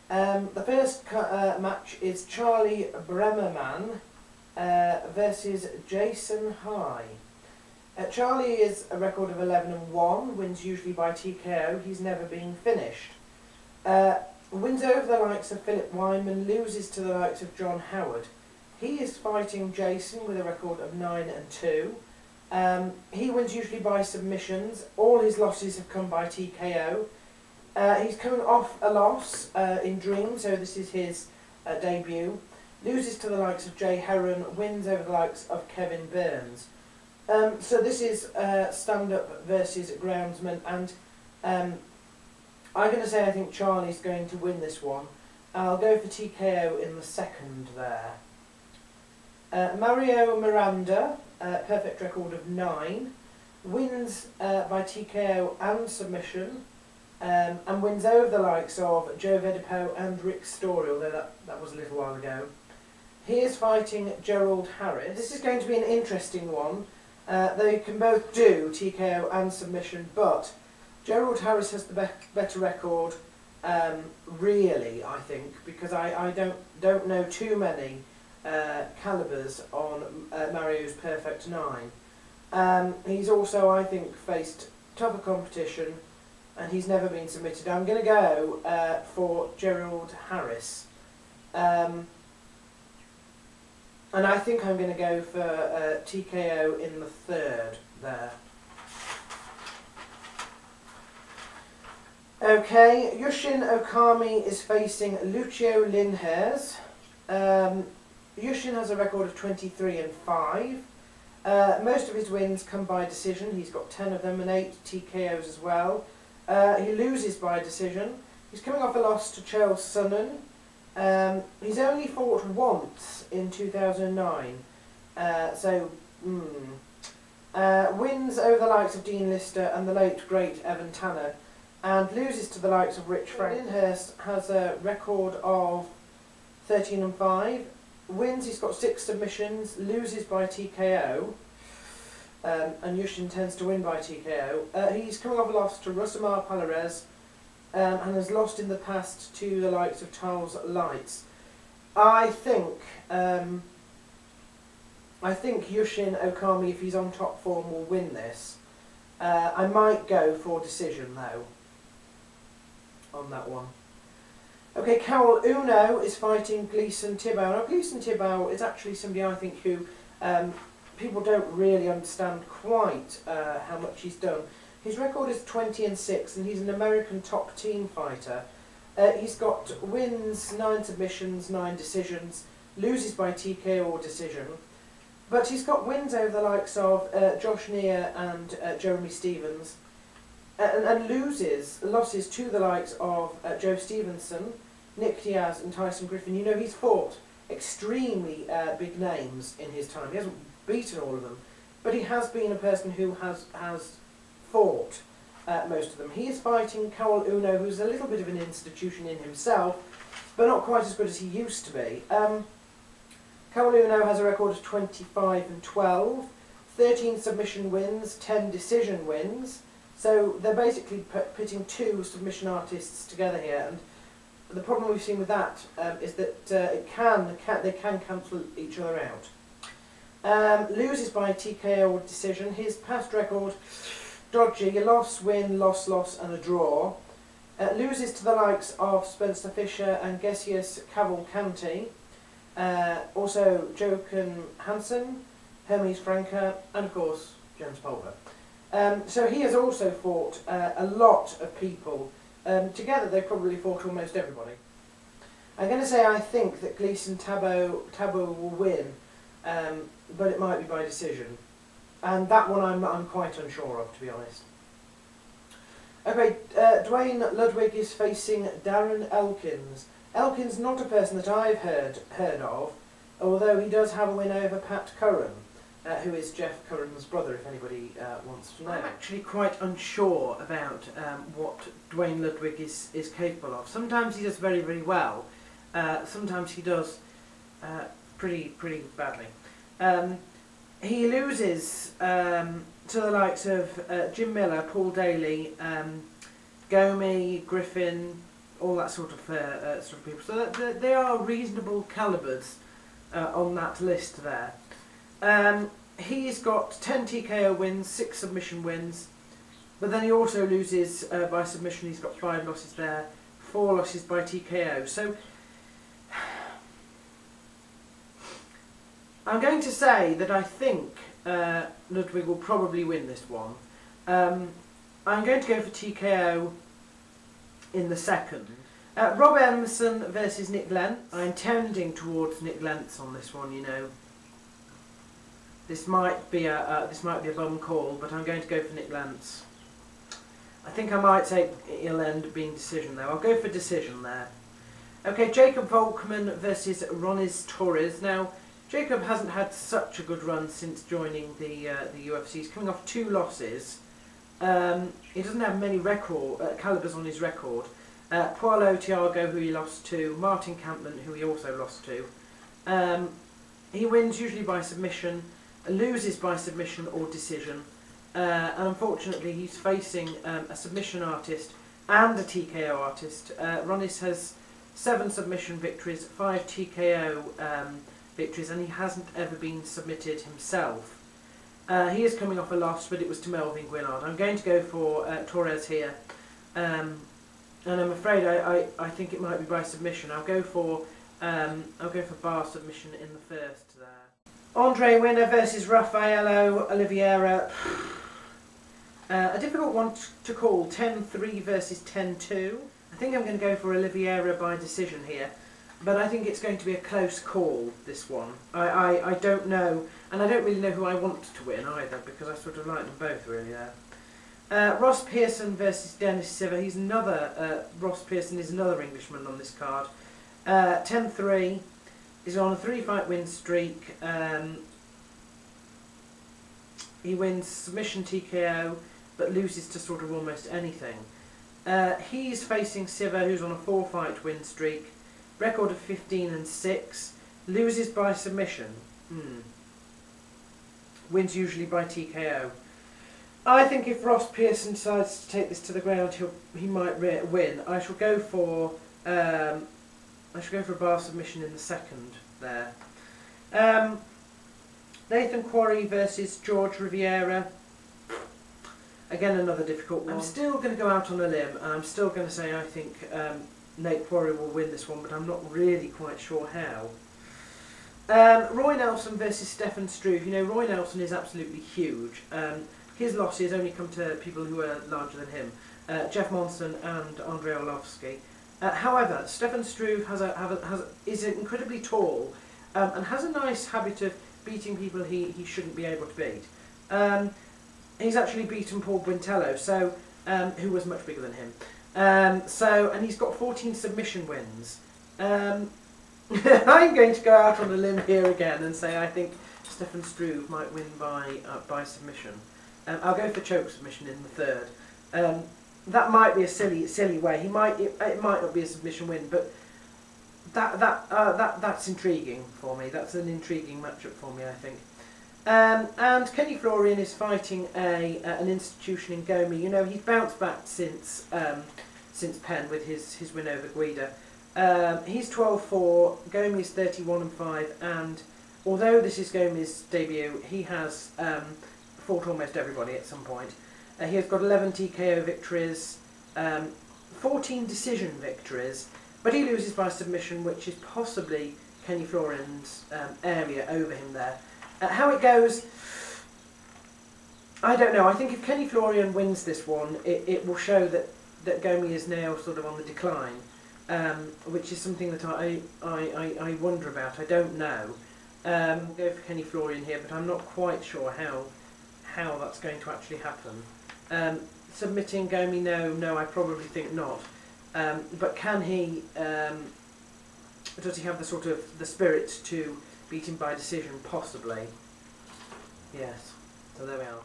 The first match is Charlie Bremerman versus Jason High. Charlie is a record of 11-1, wins usually by TKO, he's never been finished. Wins over the likes of Philip Wyman, loses to the likes of John Howard. He is fighting Jason with a record of 9-2. He wins usually by submissions, all his losses have come by TKO. He's coming off a loss in Dream, so this is his debut. Loses to the likes of Jay Heron, wins over the likes of Kevin Burns. So this is stand-up versus groundsman, and I'm going to say I think Charlie's going to win this one. I'll go for TKO in the second there. Mario Miranda, perfect record of 9, wins by TKO and submission, and wins over the likes of Joe Vedipo and Rick Story, although that was a little while ago. He is fighting Gerald Harris. This is going to be an interesting one. They can both do TKO and submission, but Gerald Harris has the better record, really, I think, because I don't know too many calibers on Mario's perfect 9. He's also, I think, faced tougher competition, and he's never been submitted. I'm going to go for Gerald Harris. And I think I'm going to go for TKO in the third there. Okay, Yushin Okami is facing Lucio Linhares. Yushin has a record of 23-5. Most of his wins come by decision. He's got 10 of them and 8 TKOs as well. He loses by decision. He's coming off a loss to Chael Sonnen. He's only fought once in 2009, wins over the likes of Dean Lister and the late great Evan Tanner, and loses to the likes of Rich Frank. Linhurst has a record of 13-5, wins, he's got 6 submissions, loses by TKO, and Yushin tends to win by TKO. He's coming off a loss to Rosamar Palares, and has lost in the past to the likes of Charles Lights. I think Yushin Okami, if he's on top form, will win this. I might go for decision though on that one. Okay, Carol Uno is fighting Gleason Thibault. Now Gleason Thibault is actually somebody I think who people don't really understand quite how much he's done. His record is 20-6, and he's an American top team fighter. He's got wins, 9 submissions, 9 decisions, loses by TKO or decision, but he's got wins over the likes of Josh Neer and Jeremy Stevens, and losses to the likes of Joe Stevenson, Nick Diaz and Tyson Griffin. You know, he's fought extremely big names in his time. He hasn't beaten all of them, but he has been a person who has fought most of them. He is fighting Carol Uno, who's a little bit of an institution in himself, but not quite as good as he used to be. Carol Uno has a record of 25-12, 13 submission wins, 10 decision wins, so they're basically pitting 2 submission artists together here, and the problem we've seen with that is that they can cancel each other out. Loses by TKO or decision. His past record: dodgy, a loss, win, loss, loss and a draw. Loses to the likes of Spencer Fisher and Gessius Cavalcanti. Also Jochen Hansen, Hermes Franca and of course James Pulver. So he has also fought a lot of people. Together they've probably fought almost everybody. I'm going to say I think that Gleason Thibault will win, but it might be by decision. And that one I'm quite unsure of, to be honest. Okay, Dwayne Ludwig is facing Darren Elkins. Elkins not a person that I've heard of, although he does have a win over Pat Curran, who is Jeff Curran's brother, if anybody wants to know. I'm actually quite unsure about what Dwayne Ludwig is capable of. Sometimes he does very, very well. Sometimes he does pretty badly. He loses to the likes of Jim Miller, Paul Daly, Gomi, Griffin, all that sort of people. So they are reasonable calibers on that list there. He's got 10 TKO wins, 6 submission wins, but then he also loses by submission. He's got 5 losses there, 4 losses by TKO. So I'm going to say that I think Ludwig will probably win this one. I'm going to go for TKO in the second. Rob Emerson versus Nick Lentz. I'm tending towards Nick Lentz on this one, you know. This might be a bum call, but I'm going to go for Nick Lentz. I think I might say it'll end up being decision though. I'll go for decision there. Okay, Jacob Volkmann versus Ronis Torres. Now, Jacob hasn't had such a good run since joining the UFC. He's coming off 2 losses. He doesn't have many calibers on his record. Paulo Thiago, who he lost to, Martin Kampmann, who he also lost to. He wins usually by submission, loses by submission or decision, and unfortunately he's facing a submission artist and a TKO artist. Ronis has 7 submission victories, 5 TKO victories, and he hasn't ever been submitted himself. He is coming off a loss, but it was to Melvin Guillard. I'm going to go for Torres here, and I'm afraid I think it might be by submission. I'll go for bar submission in the first there. Andre Winner versus Rafaelo Oliveira. A difficult one to call. 10-3 versus 10-2. I think I'm going to go for Oliveira by decision here, but I think it's going to be a close call, this one. I don't know, and I don't really know who I want to win either, because I sort of like them both really there. Ross Pearson versus Dennis Siver. He's another, Ross Pearson is another Englishman on this card. 10-3. He's on a 3-fight win streak. He wins submission TKO, but loses to sort of almost anything. He's facing Siver, who's on a 4-fight win streak. Record of 15-6. Loses by submission. Wins usually by TKO. I think if Ross Pearson decides to take this to the ground, he might win. I shall go for a bar submission in the second there. Nathan Quarry versus George Riviera. Again, another difficult one. I'm still going to go out on a limb, and I'm still going to say I think Nate Quarry will win this one, but I'm not really quite sure how. Roy Nelson versus Stefan Struve. You know, Roy Nelson is absolutely huge. His losses only come to people who are larger than him. Jeff Monson and Andrei Orlovsky. However, Stefan Struve is incredibly tall and has a nice habit of beating people he shouldn't be able to beat. He's actually beaten Paul Buentello, so who was much bigger than him. And he's got 14 submission wins. I'm going to go out on a limb here again and say I think Stefan Struve might win by submission. I'll go for choke submission in the third. That might be a silly way. It might not be a submission win, but that's intriguing for me. That's an intriguing matchup for me, I think. And Kenny Florian is fighting an institution in Gomi. You know, he's bounced back since Penn with his win over Guida. He's 12-4. Gomi is 31-5, and although this is Gomi's debut, he has fought almost everybody at some point. He has got 11 TKO victories, 14 decision victories, but he loses by submission, which is possibly Kenny Florian's area over him there. How it goes, I don't know. I think if Kenny Florian wins this one, it will show that Gomi is now sort of on the decline, which is something that I wonder about. I don't know. I'll go for Kenny Florian here, but I'm not quite sure how that's going to actually happen. Submitting Gomi, no, I probably think not. But can he? Does he have the sort of the spirit to beat him by decision? Possibly. Yes. So there we are.